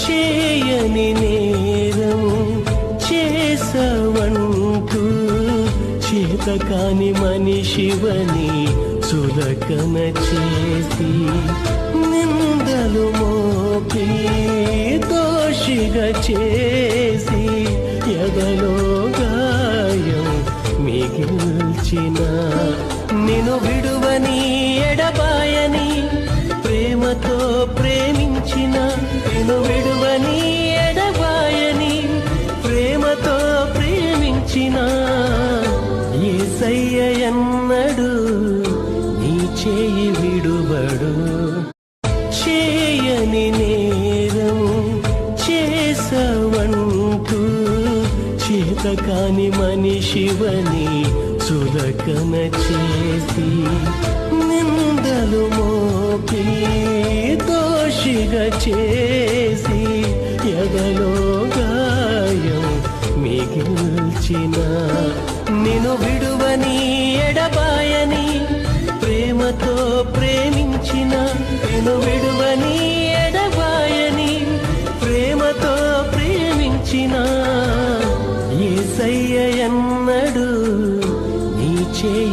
చేయని నేరం చేసవంటూ చేతకాని మనిషివని సులకన చేసి నిందలు మోపి దోషిగా చేసి ఎదలో గాయం మిగిల్చిన నిన్ను విడువని ఎడబాయని ప్రేమతో ప్రేమించిన నిన్ను విడువని ఎడబాయని ప్రేమతో ప్రేమించిన యేసయ్య ఎన్నడు నీ చేయి విడువడు చేయని నేరం చేసవంటూ చేతకాని మనిషివని సులకన చేసి నిందలు మోపి దోషిగా చేసి ఎదలో గాయం మిగిల్చిన నిన్ను విడువని ఎడబాయని ప్రేమతో ప్రేమించిన నిన్ను విడువని ఎడబాయని ప్రేమతో ప్రేమించిన యేసయ్య ఎన్నడు నీ చేయి